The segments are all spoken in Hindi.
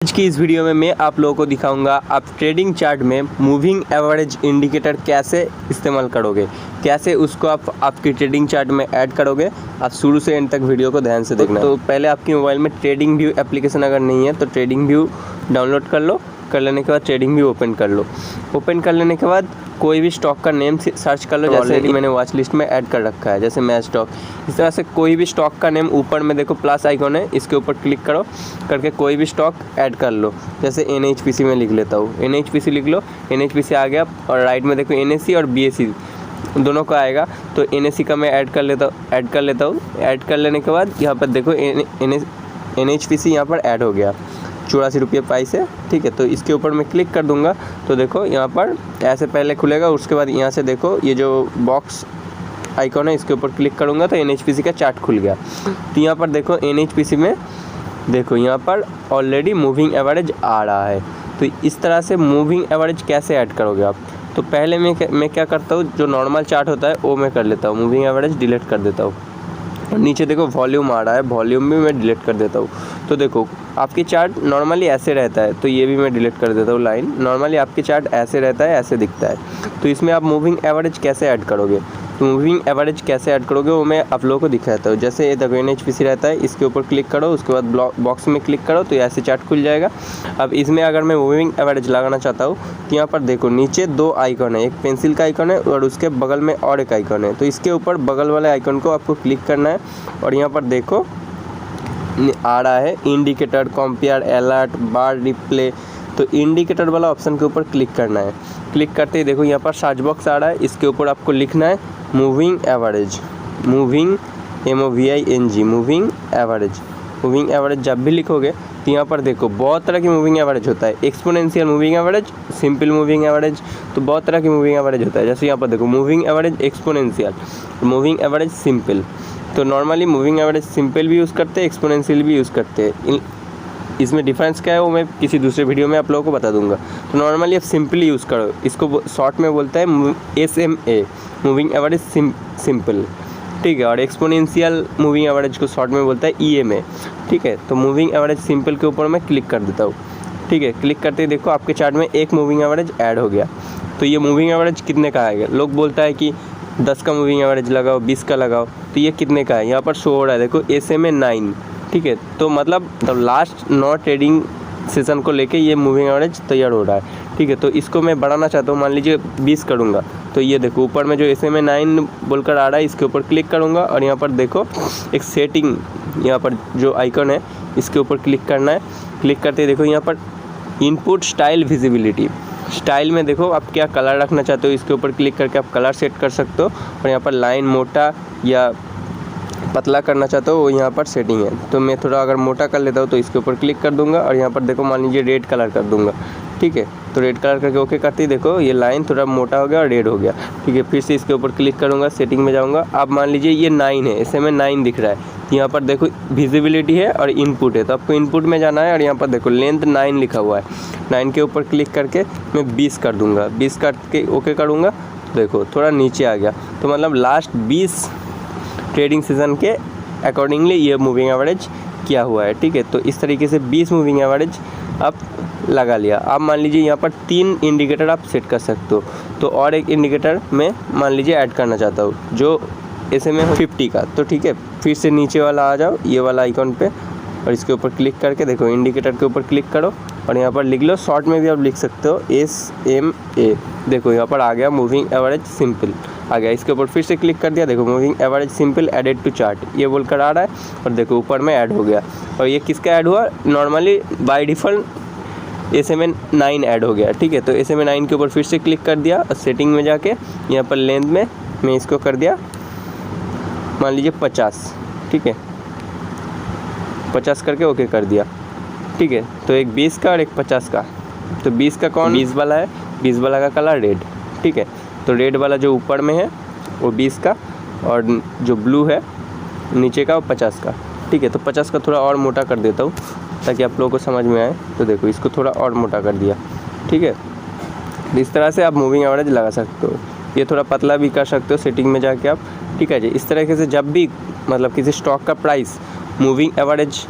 आज की इस वीडियो में मैं आप लोगों को दिखाऊंगा आप ट्रेडिंग चार्ट में मूविंग एवरेज इंडिकेटर कैसे इस्तेमाल करोगे, कैसे उसको आप आपकी ट्रेडिंग चार्ट में ऐड करोगे। आप शुरू से एंड तक वीडियो को ध्यान से देखना। तो पहले आपकी मोबाइल में ट्रेडिंग व्यू एप्लीकेशन अगर नहीं है तो ट्रेडिंग व्यू डाउनलोड कर लो। कर लेने के बाद ट्रेडिंग व्यू ओपन कर लो। ओपन कर लेने के बाद कोई भी स्टॉक का नेम सर्च कर लो। जैसे कि मैंने वॉच लिस्ट में ऐड कर रखा है, जैसे मैच स्टॉक। इस तरह से कोई भी स्टॉक का नेम ऊपर में देखो प्लस आइकॉन है, इसके ऊपर क्लिक करो, करके कोई भी स्टॉक ऐड कर लो। जैसे NHPC में लिख लेता हूँ, NHPC लिख लो। NHPC आ गया और राइट में देखो NSE और BSE दोनों का आएगा। तो NSE का मैं ऐड कर लेता हूँ। ऐड कर लेने के बाद यहाँ पर देखो NHPC यहाँ पर ऐड हो गया 84 रुपये पैसे। ठीक है, तो इसके ऊपर मैं क्लिक कर दूंगा तो देखो यहाँ पर ऐसे पहले खुलेगा। उसके बाद यहाँ से देखो ये जो बॉक्स आइकॉन है इसके ऊपर क्लिक करूँगा तो NHPC का चार्ट खुल गया। तो यहाँ पर देखो NHPC में देखो यहाँ पर ऑलरेडी मूविंग एवरेज आ रहा है। तो इस तरह से मूविंग एवरेज कैसे ऐड करोगे आप। तो पहले मैं क्या करता हूँ, जो नॉर्मल चार्ट होता है वो मैं कर लेता हूँ, मूविंग एवरेज डिलीट कर देता हूँ। और नीचे देखो वॉल्यूम आ रहा है, वॉल्यूम भी मैं डिलीट कर देता हूँ। तो देखो आपकी चार्ट नॉर्मली ऐसे रहता है, तो ये भी मैं डिलीट कर देता हूँ। लाइन नॉर्मली आपकी चार्ट ऐसे रहता है, ऐसे दिखता है। तो इसमें आप मूविंग एवरेज कैसे ऐड करोगे, तो मूविंग एवरेज कैसे ऐड करोगे वो मैं आप लोगों को दिखाता हूँ। जैसे देखो NHPC रहता है, इसके ऊपर क्लिक करो, उसके बाद बॉक्स में क्लिक करो तो ऐसे चार्ट खुल जाएगा। अब इसमें अगर मैं मूविंग एवरेज लगाना चाहता हूँ तो यहाँ पर देखो नीचे दो आइकॉन है, एक पेंसिल का आइकॉन है और उसके बगल में और एक आइकॉन है। तो इसके ऊपर बगल वाले आइकॉन को आपको क्लिक करना है और यहाँ पर देखो आ रहा है इंडिकेटर, कंपेयर, अलर्ट, बार रिप्ले। तो इंडिकेटर वाला ऑप्शन के ऊपर क्लिक करना है। क्लिक करते ही देखो यहाँ पर सर्च बॉक्स आ रहा है, इसके ऊपर आपको लिखना है moving average, moving MOVING, moving average. Moving average जब भी लिखोगे तो यहाँ पर देखो बहुत तरह की मूविंग एवरेज होता है, exponential moving average, simple moving average. तो बहुत तरह की मूविंग एवरेज होता है। जैसे यहाँ पर देखो moving average exponential, moving average simple. तो नॉर्मली मूविंग एवरेज सिंपल भी यूज़ करते हैं, एक्सपोनेंशियल भी यूज़ करते हैं। इसमें डिफरेंस क्या है वो मैं किसी दूसरे वीडियो में आप लोगों को बता दूंगा। तो नॉर्मली आप सिंपली यूज़ करो, इसको शॉर्ट में बोलता है SMA, मूविंग एवरेज सिंपल। ठीक है, और एक्सपोनेंशियल मूविंग एवरेज को शॉर्ट में बोलता है EMA। ठीक है, तो मूविंग एवरेज सिंपल के ऊपर मैं क्लिक कर देता हूँ। ठीक है, क्लिक करते ही देखो आपके चार्ट में एक मूविंग एवरेज ऐड हो गया। तो ये मूविंग एवरेज कितने का आएगा, लोग बोलता है कि 10 का मूविंग एवरेज लगाओ, 20 का लगाओ। तो ये कितने का है यहाँ पर शो हो रहा है, देखो SMA 9। ठीक है, तो मतलब लास्ट 9 ट्रेडिंग सेशन को लेके ये मूविंग एवरेज तैयार हो रहा है। ठीक है, तो इसको मैं बढ़ाना चाहता हूँ, मान लीजिए 20 करूँगा। तो ये देखो ऊपर में जो SMA 9 बोलकर आ रहा है इसके ऊपर क्लिक करूँगा और यहाँ पर देखो एक सेटिंग, यहाँ पर जो आइकन है इसके ऊपर क्लिक करना है। क्लिक करते देखो यहाँ पर इनपुट स्टाइल विजिबिलिटी, स्टाइल में देखो आप क्या कलर रखना चाहते हो, इसके ऊपर क्लिक करके आप कलर सेट कर सकते हो। और यहाँ पर लाइन मोटा या पतला करना चाहते हो वो यहाँ पर सेटिंग है। तो मैं थोड़ा अगर मोटा कर लेता हूँ तो इसके ऊपर क्लिक कर दूंगा और यहाँ पर देखो मान लीजिए रेड कलर कर दूंगा। ठीक है, तो रेड कलर करके ओके करते ही देखो ये लाइन थोड़ा मोटा हो गया और रेड हो गया। ठीक है, फिर से इसके ऊपर क्लिक करूँगा, सेटिंग में जाऊँगा। अब मान लीजिए ये 9 है, SMA 9 दिख रहा है। यहाँ पर देखो विजिबिलिटी है और इनपुट है, तो आपको इनपुट में जाना है और यहाँ पर देखो लेंथ 9 लिखा हुआ है। 9 के ऊपर क्लिक करके मैं 20 कर दूँगा, 20 करके ओके करूँगा। देखो थोड़ा नीचे आ गया। तो मतलब लास्ट 20 ट्रेडिंग सीजन के अकॉर्डिंगली ये मूविंग एवरेज किया हुआ है। ठीक है, तो इस तरीके से 20 मूविंग एवरेज आप लगा लिया। आप मान लीजिए यहाँ पर 3 इंडिकेटर आप सेट कर सकते हो। तो और एक इंडिकेटर मैं मान लीजिए ऐड करना चाहता हूँ जो SMA 50 का। तो ठीक है, फिर से नीचे वाला आ जाओ, ये वाला आइकॉन पे, और इसके ऊपर क्लिक करके देखो इंडिकेटर के ऊपर क्लिक करो और यहाँ पर लिख लो, शॉर्ट में भी आप लिख सकते हो SMA। देखो यहाँ पर आ गया मूविंग एवरेज सिंपल आ गया। इसके ऊपर फिर से क्लिक कर दिया, देखो moving average simple added to chart ये बोलकर आ रहा है और देखो ऊपर में ऐड हो गया। और ये किसका ऐड हुआ, normally by default SMA 9 add हो गया। ठीक है, तो SMA 9 के ऊपर फिर से क्लिक कर दिया और सेटिंग में जाके यहाँ पर लेंथ में मैं इसको कर दिया मान लीजिए 50। ठीक है, 50 करके ओके कर दिया। ठीक है, तो एक 20 का और एक 50 का। तो 20 का कौन, 20 वाला है, 20 वाला का कलर रेड। ठीक है, तो रेड वाला जो ऊपर में है वो 20 का और जो ब्लू है नीचे का वो 50 का। ठीक है, तो 50 का थोड़ा और मोटा कर देता हूँ ताकि आप लोगों को समझ में आए। तो देखो इसको थोड़ा और मोटा कर दिया। ठीक है, इस तरह से आप मूविंग एवरेज लगा सकते हो। ये थोड़ा पतला भी कर सकते हो सेटिंग में जाके आप। ठीक है जी, इस तरीके से जब भी मतलब किसी स्टॉक का प्राइस मूविंग एवरेज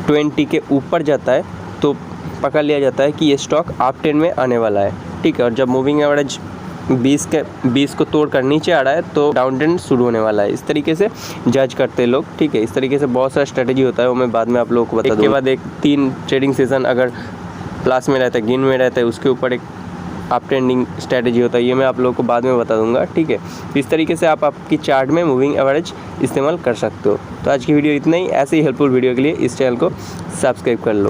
20 के ऊपर जाता है तो पकड़ लिया जाता है कि ये स्टॉक अप ट्रेंड में आने वाला है, ठीक है। और जब मूविंग एवरेज 20 को तोड़ कर नीचे आ रहा है तो डाउन ट्रेंड शुरू होने वाला है। इस तरीके से जज करते हैं लोग, ठीक है। इस तरीके से बहुत सारा स्ट्रेटजी होता है, वो मैं बाद में आप लोगों को बता दूँगा। एक के बाद एक 3 ट्रेडिंग सेशन अगर प्लस में रहता है, गेन में रहता है, उसके ऊपर एक अप ट्रेंडिंग स्ट्रेटजी होता है, ये मैं आप लोगों को बाद में बता दूंगा, ठीक है। तो इस तरीके से आप आपकी चार्ट में मूविंग एवरेज इस्तेमाल कर सकते हो। तो आज की वीडियो इतना ही। ऐसे ही हेल्पफुल वीडियो के लिए इस चैनल को सब्सक्राइब कर लो।